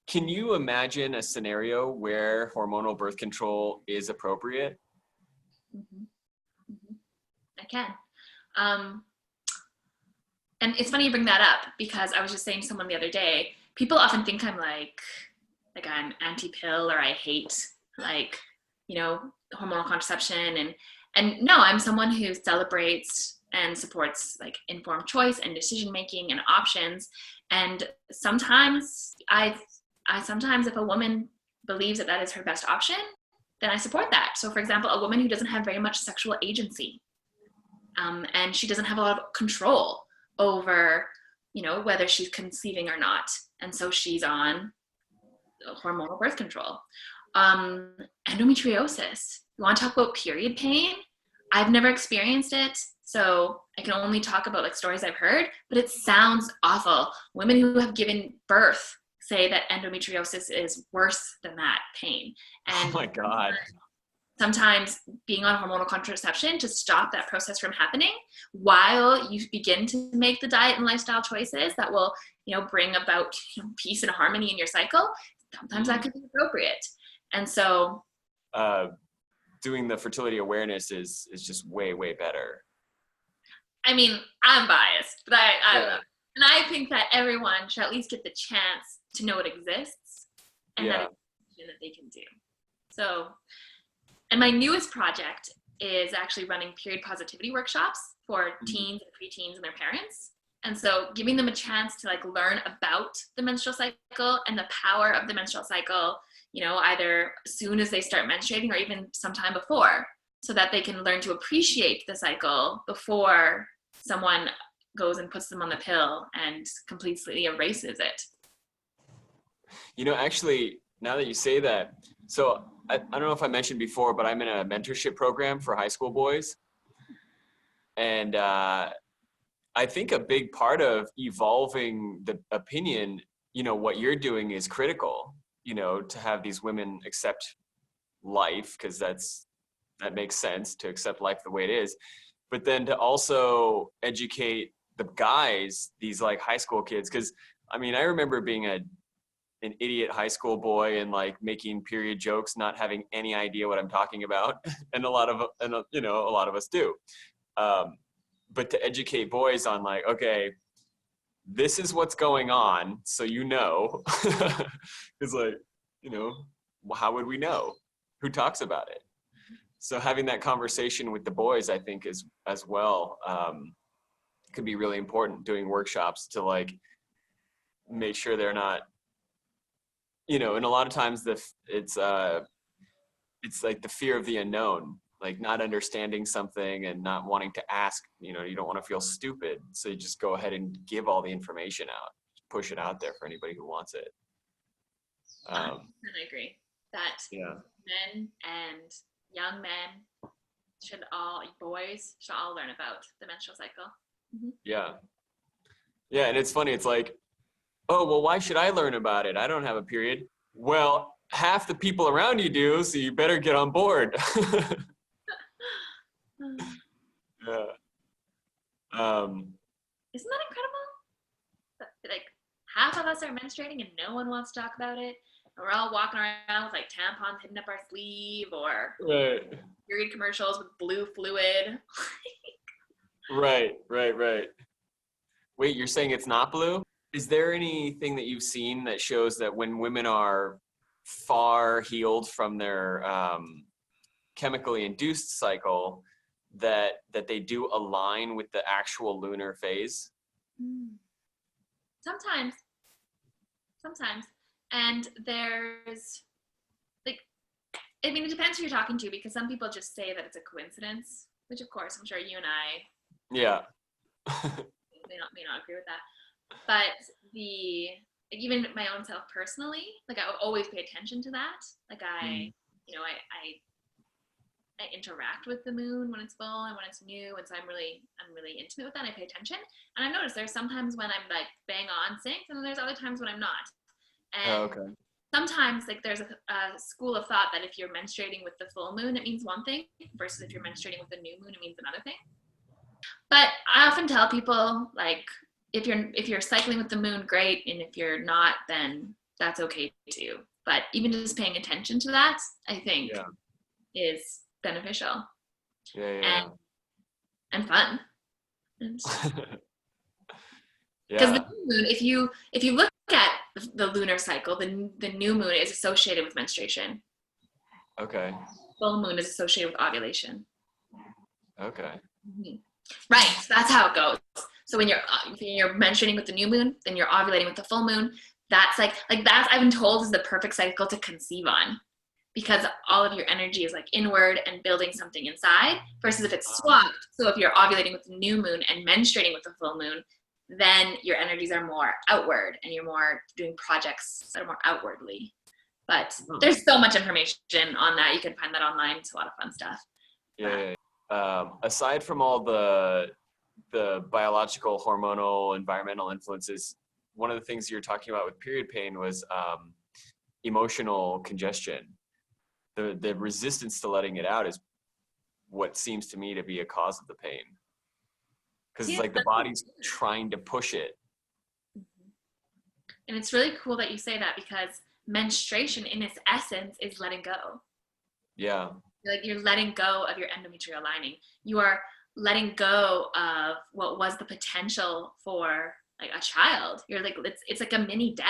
Can you imagine a scenario where hormonal birth control is appropriate? Mm-hmm. Mm-hmm. I can. And it's funny you bring that up, because I was just saying to someone the other day, people often think I'm like I'm anti-pill, or I hate hormonal contraception, and no, I'm someone who celebrates and supports like informed choice and decision making and options. And sometimes sometimes if a woman believes that is her best option, then I support that. So for example, a woman who doesn't have very much sexual agency, and she doesn't have a lot of control over, whether she's conceiving or not. And so she's on hormonal birth control. Endometriosis. You want to talk about period pain? I've never experienced it, so I can only talk about like stories I've heard, but it sounds awful. Women who have given birth say that endometriosis is worse than that pain. And oh my God. Sometimes being on hormonal contraception to stop that process from happening while you begin to make the diet and lifestyle choices that will, bring about peace and harmony in your cycle, sometimes that can be appropriate. And so doing the fertility awareness is just way, way better. I mean, I'm biased, but I love it. And I think that everyone should at least get the chance to know it exists and that it's something that they can do. So, and my newest project is actually running period positivity workshops for teens and preteens and their parents. And so giving them a chance to like learn about the menstrual cycle and the power of the menstrual cycle, either as soon as they start menstruating or even sometime before, so that they can learn to appreciate the cycle before someone goes and puts them on the pill and completely erases it. Actually, now that you say that, so I don't know if I mentioned before, but I'm in a mentorship program for high school boys. And I think a big part of evolving the opinion, what you're doing is critical, to have these women accept life, because that makes sense, to accept life the way it is. But then to also educate the guys, these like high school kids, because I remember being an idiot high school boy and like making period jokes, not having any idea what I'm talking about. And a lot of us do. But to educate boys on like, okay, this is what's going on. So, it's like, how would we know? Who talks about it? So having that conversation with the boys, I think is as well, could be really important, doing workshops to like make sure they're not, and a lot of times it's like the fear of the unknown, like not understanding something and not wanting to ask, you don't want to feel stupid. So you just go ahead and give all the information out, push it out there for anybody who wants it. I agree that men and young men boys should all learn about the menstrual cycle. Mm-hmm. Yeah. And it's funny. It's like, oh, well, why should I learn about it? I don't have a period. Well, half the people around you do, so you better get on board. Yeah. Isn't that incredible? Like half of us are menstruating and no one wants to talk about it. And we're all walking around with like tampons hidden up our sleeve, or period commercials with blue fluid. Right. Wait, you're saying it's not blue? Is there anything that you've seen that shows that when women are far healed from their chemically induced cycle, that they do align with the actual lunar phase? Sometimes. And there's like, it depends who you're talking to, because some people just say that it's a coincidence, which of course I'm sure you and I may not agree with that. But even my own self personally, like I would always pay attention to that. Like I interact with the moon when it's full and when it's new, and so I'm really intimate with that. And I pay attention, and I've noticed there's sometimes when I'm like bang on sync, and then there's other times when I'm not. And sometimes like there's a school of thought that if you're menstruating with the full moon, it means one thing, versus if you're menstruating with the new moon, it means another thing. But I often tell people, like, if you're cycling with the moon, great. And if you're not, then that's okay too. But even just paying attention to that, I think is beneficial. Yeah. And fun. Because the new moon, if you look at the lunar cycle, the new moon is associated with menstruation. Okay. Full moon is associated with ovulation. Okay. Mm-hmm. Right. So that's how it goes. So when you're menstruating with the new moon, then you're ovulating with the full moon. That's like that's, I've been told, is the perfect cycle to conceive on, because all of your energy is like inward and building something inside, versus if it's swapped. So if you're ovulating with the new moon and menstruating with the full moon, then your energies are more outward and you're more doing projects that are more outwardly. But there's so much information on that. You can find that online. It's a lot of fun stuff. Yeah. Aside from all the biological, hormonal, environmental influences, one of the things you were talking about with period pain was emotional congestion. The resistance to letting it out is what seems to me to be a cause of the pain. Because it's like the body's trying to push it. And it's really cool that you say that, because menstruation in its essence is letting go. Yeah. Like you're letting go of your endometrial lining. You are letting go of what was the potential for like a child. You're like, it's like a mini death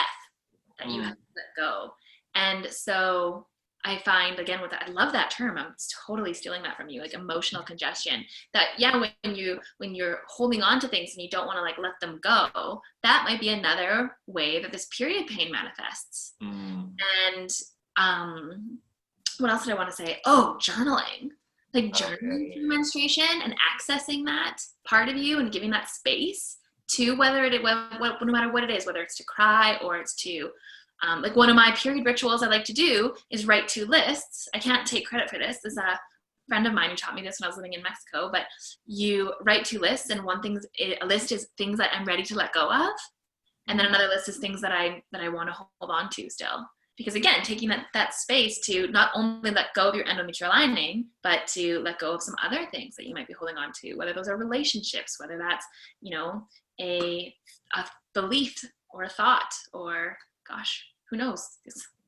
that you have to let go. And so I find, again, with that, I love that term. I'm totally stealing that from you, like emotional congestion. That, when you're holding on to things and you don't want to like let them go, that might be another way that this period pain manifests. And what else did I want to say? Oh, journaling. Like journaling through menstruation and accessing that part of you and giving that space to no matter what it is, whether it's to cry or it's to like one of my period rituals I like to do is write 2 lists. I can't take credit for this. There's a friend of mine who taught me this when I was living in Mexico, but you write 2 lists, and a list is things that I'm ready to let go of. And then another list is things that I want to hold on to still. Because again, taking that space to not only let go of your endometrial lining, but to let go of some other things that you might be holding on to, whether those are relationships, whether that's, a belief or a thought, or gosh, who knows?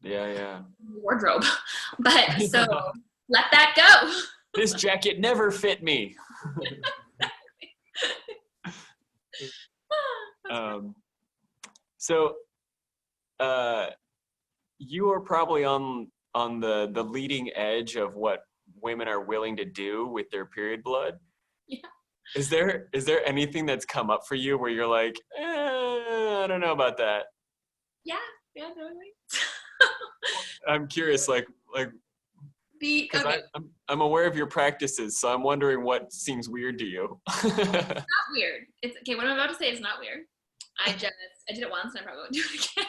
Yeah. Wardrobe. But so let that go. This jacket never fit me. So you are probably on the leading edge of what women are willing to do with their period blood. Yeah. Is there anything that's come up for you where you're like, I don't know about that? Yeah, totally. I'm curious, because I'm aware of your practices, so I'm wondering what seems weird to you. It's not weird. It's okay. What I'm about to say is not weird. I did it once, and I probably won't do it again.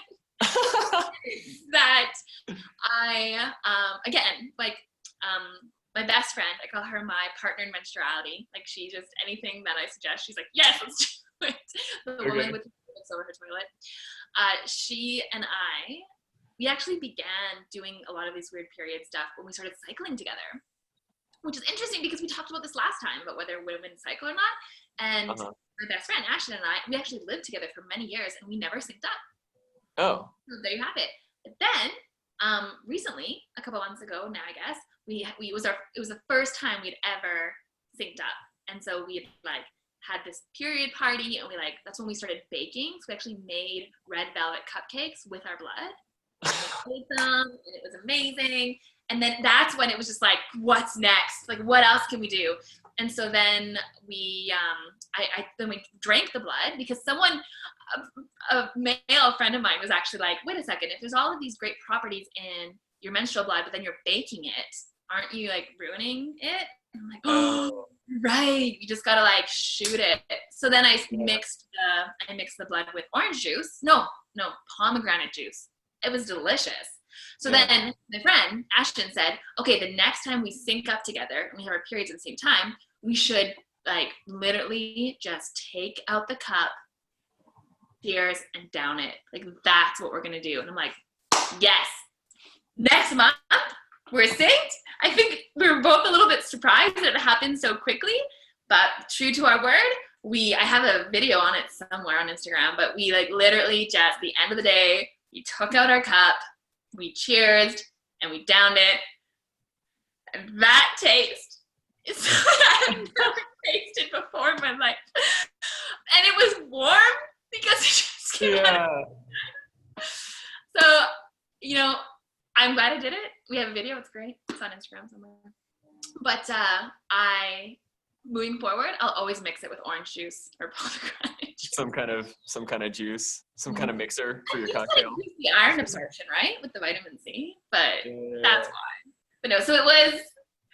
That I my best friend, I call her my partner in menstruality. Like, she just, anything that I suggest, she's like, yes, let's do it. The woman with the over her toilet. She and I, we actually began doing a lot of these weird period stuff when we started cycling together, which is interesting because we talked about this last time about whether women cycle or not. And my best friend Ashton and I, we actually lived together for many years, and we never synced up. Oh. So there you have it. But then recently, a couple months ago now, I guess, it was the first time we'd ever synced up. And so we had this period party, and that's when we started baking. So we actually made red velvet cupcakes with our blood. We made them, and it was amazing. And then that's when it was just like, what's next? Like, what else can we do? And so then we drank the blood, because a male friend of mine was actually like, wait a second, if there's all of these great properties in your menstrual blood, but then you're baking it, aren't you ruining it? And I'm like, oh, right. You just gotta shoot it. So then I mixed the blood with orange juice. No, pomegranate juice. It was delicious. So then my friend Ashton said, okay, the next time we sync up together and we have our periods at the same time, we should literally just take out the cup, cheers, and down it. That's what we're gonna do. And I'm like, yes. Next month we're synced. I think we were both a little bit surprised that it happened so quickly, but true to our word, I have a video on it somewhere on Instagram, but we like literally just the end of the day, we took out our cup, we cheersed, and we downed it. And that taste is I have never tasted before in my life. And it was warm because it just came out of. So, you know, I'm glad I did it. We have a video, it's great. It's on Instagram somewhere. But moving forward, I'll always mix it with orange juice or pomegranate juice. Some kind of juice, some kind of mixer for your cocktail. Like the iron absorption, right, with the vitamin C. But that's why. But no, so it was.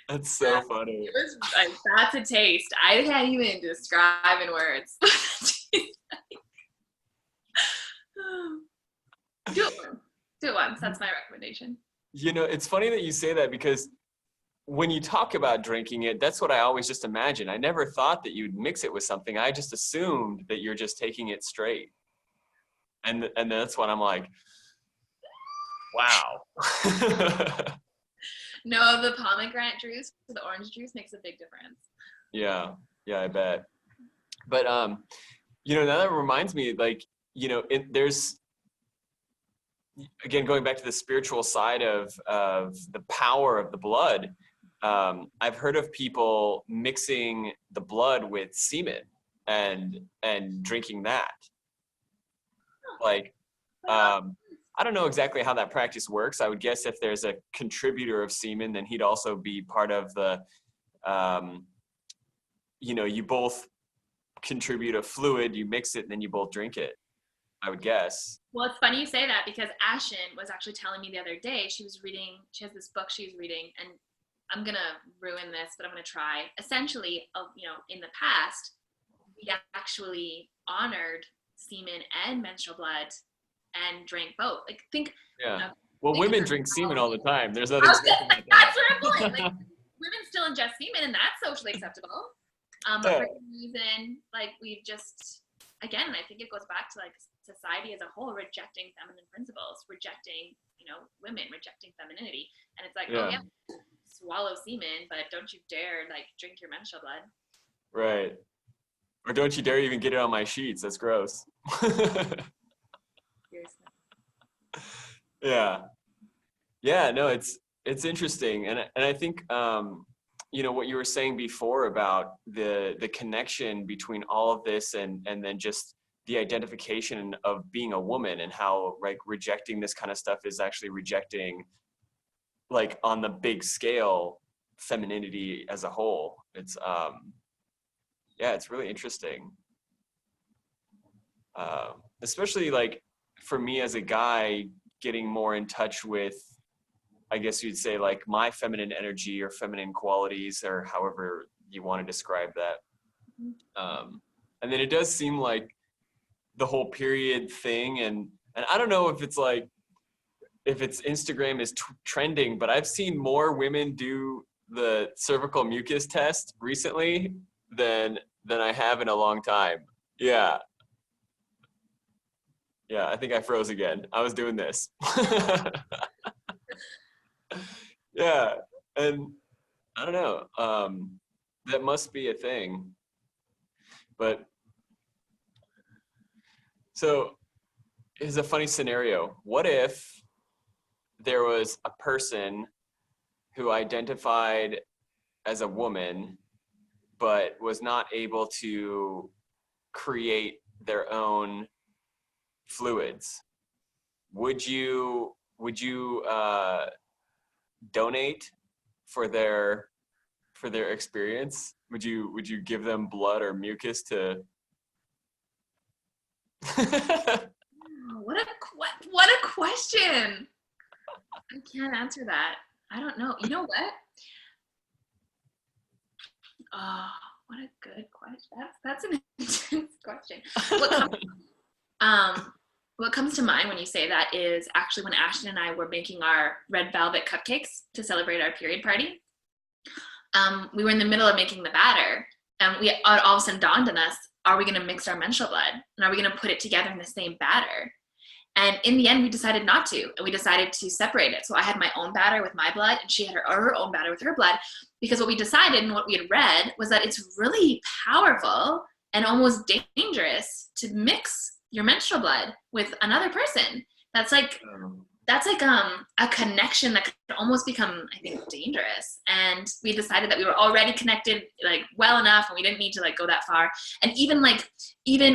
That's so funny. It was like, that's a taste. I can't even describe in words. Do it once. That's my recommendation. You know, it's funny that you say that because when you talk about drinking it, that's what I always just imagine. I never thought that you'd mix it with something. I just assumed that you're just taking it straight. And that's when I'm like, wow. No, the pomegranate juice or the orange juice makes a big difference. Yeah, I bet. But, you know, now that reminds me, like, you know, there's, again, going back to the spiritual side of the power of the blood, I've heard of people mixing the blood with semen and drinking that. Like, I don't know exactly how that practice works. I would guess if there's a contributor of semen, then he'd also be part of the, you know, you both contribute a fluid, you mix it, and then you both drink it, I would guess. Well, it's funny you say that because Ashen was actually telling me the other day, she has this book she's reading, and I'm going to ruin this, but I'm going to try. Essentially, you know, in the past, we actually honored semen and menstrual blood and drank both. Like, think. Yeah. You know, well, women drink semen all the time. There's other stuff. That's what I'm going. Like, women still ingest semen, and that's socially acceptable. But for some reason, like, we've just, again, I think it goes back to like society as a whole rejecting feminine principles, rejecting, you know, women, rejecting femininity, and it's like, oh yeah, swallow semen, but don't you dare like drink your menstrual blood. Right. Or don't you dare even get it on my sheets. That's gross. Yeah, no, it's interesting. And I think, you know, what you were saying before about the connection between all of this and then just the identification of being a woman and how like rejecting this kind of stuff is actually rejecting, like on the big scale, femininity as a whole. It's, it's really interesting. Especially like for me as a guy, getting more in touch with, I guess you'd say like my feminine energy or feminine qualities or however you want to describe that. And then it does seem like the whole period thing. And I don't know if it's like, if it's Instagram is trending, but I've seen more women do the cervical mucus test recently than I have in a long time. Yeah, I think I froze again. I was doing this. Yeah, and I don't know. That must be a thing. But so here's a funny scenario. What if there was a person who identified as a woman but was not able to create their own fluids? Would you donate for their experience? Would you give them blood or mucus to? What a question! I can't answer that. I don't know. You know what? Oh, what a good question. That's an intense question. What comes to mind when you say that is actually when Ashton and I were making our red velvet cupcakes to celebrate our period party. We were in the middle of making the batter, and we all of a sudden dawned on us, are we going to mix our menstrual blood? And are we going to put it together in the same batter? And in the end, we decided not to, and we decided to separate it. So I had my own batter with my blood, and she had her own batter with her blood, because what we decided and what we had read was that it's really powerful and almost dangerous to mix your menstrual blood with another person. That's like a connection that could almost become, I think, dangerous. And we decided that we were already connected like well enough, and we didn't need to like go that far. And even I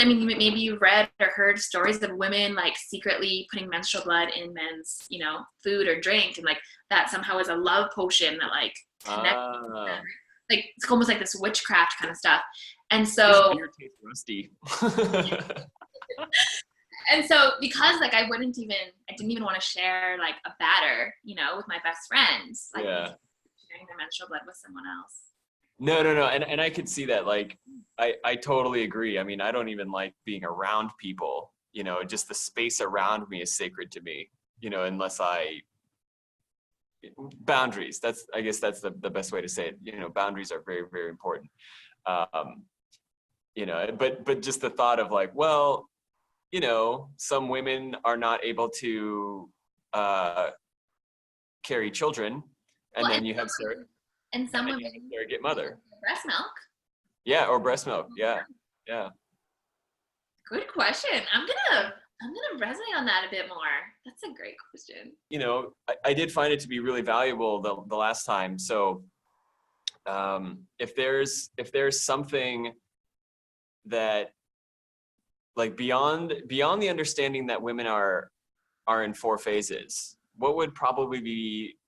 mean, maybe you read or heard stories of women like secretly putting menstrual blood in men's, you know, food or drink, and like that somehow is a love potion that like connects them. Like it's almost like this witchcraft kind of stuff. And so beer tastes rusty. And so because like I didn't even want to share like a batter, you know, with my best friends, like sharing their menstrual blood with someone else. No. And I could see that. Like, I totally agree. I mean, I don't even like being around people, you know, just the space around me is sacred to me, you know, unless boundaries. I guess that's the best way to say it. You know, boundaries are very, very important. You know, but just the thought of like, well, you know, some women are not able to carry children, and then you have some women surrogate mother. Breast milk. Yeah, or breast milk. Yeah. Good question. I'm gonna resonate on that a bit more. That's a great question. You know, I did find it to be really valuable the last time. So, if there's something that, like, beyond the understanding that women are in 4 phases, what would probably be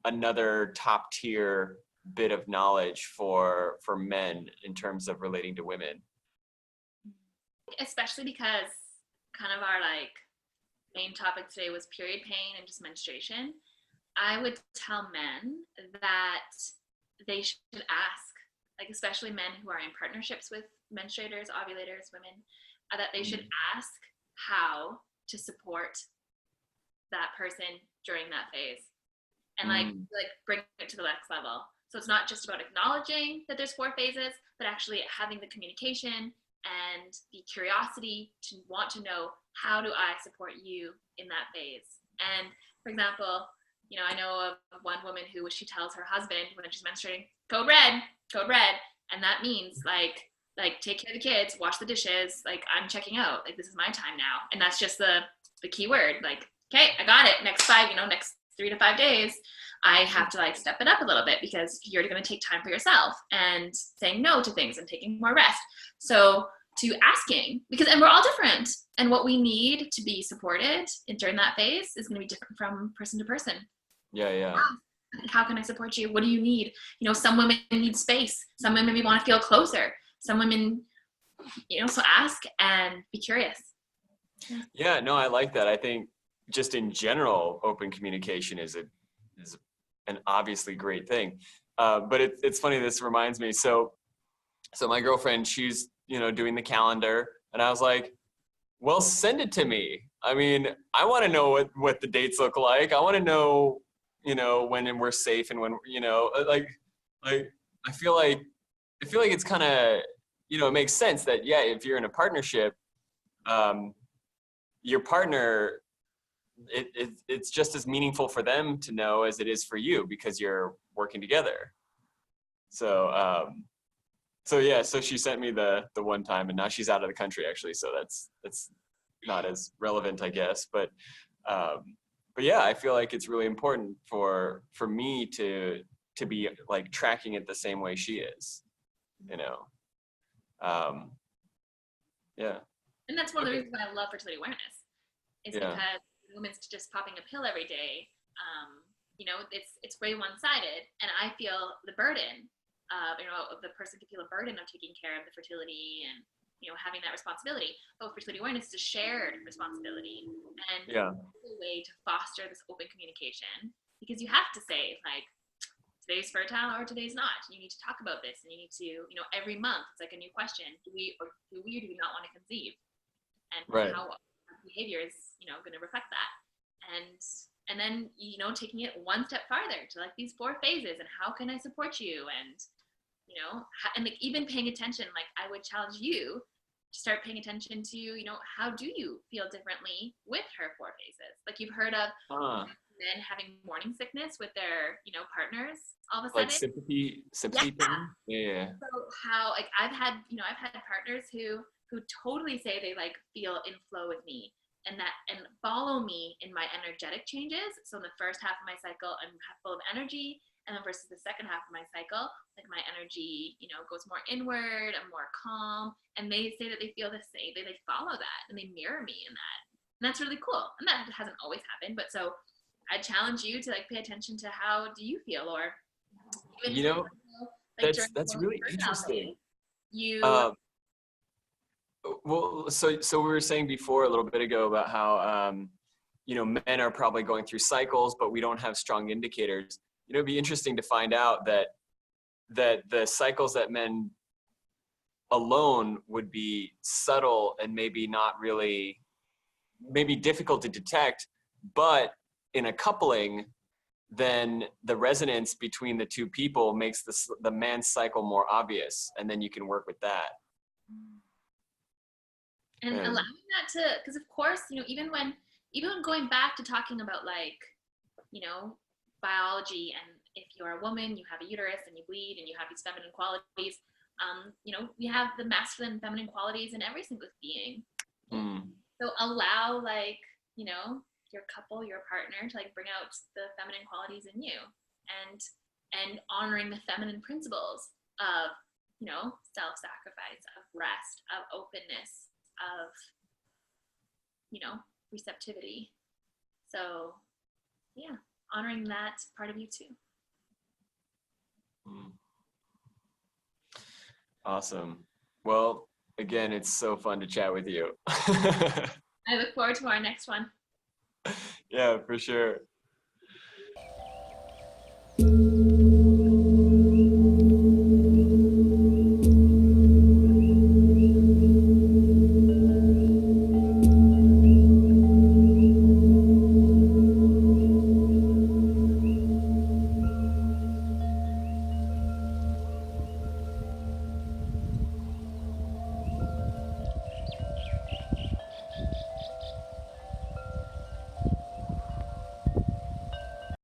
another top tier bit of knowledge for men in terms of relating to women? Especially because kind of our like main topic today was period pain and just menstruation. I would tell men that they should ask, like especially men who are in partnerships with menstruators, ovulators, women, that they should ask how to support that person during that phase, and like bring it to the next level. So it's not just about acknowledging that there's 4 phases, but actually having the communication and the curiosity to want to know, how do I support you in that phase? And for example, you know, I know of one woman who she tells her husband when she's menstruating, code red, and that means like take care of the kids, wash the dishes, like I'm checking out, like this is my time now. And that's just the key word, like, okay, I got it. Next 3 to 5 days, I have to like step it up a little bit because you're going to take time for yourself and saying no to things and taking more rest. So to asking, and we're all different, and what we need to be supported during that phase is going to be different from person to person. Yeah. How can I support you? What do you need? You know, some women need space. Some women maybe want to feel closer. Some women, you know, so ask and be curious. Yeah, no, I like that. I think just in general, open communication is an obviously great thing. But it's funny, this reminds me. So my girlfriend, she's, you know, doing the calendar, and I was like, well, send it to me. I mean, I want to know what the dates look like. I want to know, you know, when we're safe and when, you know, like I feel like it's kind of, you know, it makes sense that, yeah, if you're in a partnership, your partner, it's just as meaningful for them to know as it is for you, because you're working together. So yeah, so she sent me the one time, and now she's out of the country actually, so that's not as relevant, I guess. But yeah, I feel like it's really important for me to be like tracking it the same way she is, you know. Yeah. And that's one of the reasons why I love fertility awareness, is because women's just popping a pill every day, you know, it's very one-sided, and I feel the burden of, you know, the person can feel a burden of taking care of the fertility and, you know, having that responsibility. But fertility awareness is a shared responsibility, and it's a way to foster this open communication, because you have to say, like, today's fertile or today's not. You need to talk about this, and you need to, you know, every month it's like a new question: do we or do we not want to conceive? And how our behavior is, you know, going to reflect that. And then, you know, taking it one step farther to like these 4 phases, and how can I support you? And, you know, and like even paying attention, like I would challenge you start paying attention to, you know, how do you feel differently with her 4 phases? Like you've heard of men having morning sickness with their, you know, partners all of a sudden. Like sympathy pain? Yeah. So how, like I've had partners who totally say they like feel in flow with me and follow me in my energetic changes. So in the first half of my cycle, I'm full of energy. And then versus the second half of my cycle, like my energy, you know, goes more inward, I'm more calm. And they say that they feel the same. They follow that and they mirror me in that. And that's really cool. And that hasn't always happened. But so I challenge you to like pay attention to how do you feel, or even you know, like that's really interesting. Well, so we were saying before a little bit ago about how, you know, men are probably going through cycles, but we don't have strong indicators. You know, it'd be interesting to find out that the cycles that men alone would be subtle and maybe difficult to detect, but in a coupling, then the resonance between the two people makes the man's cycle more obvious, and then you can work with that. And allowing that to, because of course, you know, even when going back to talking about like, you know, biology, and if you're a woman, you have a uterus and you bleed and you have these feminine qualities, you know, we have the masculine and feminine qualities in every single being. So allow, like, you know, your couple, your partner to like bring out the feminine qualities in you, and honoring the feminine principles of, you know, self-sacrifice, of rest, of openness, of, you know, receptivity. So yeah, honoring that part of you too. Awesome. Well, again, it's so fun to chat with you. I look forward to our next one. Yeah, for sure.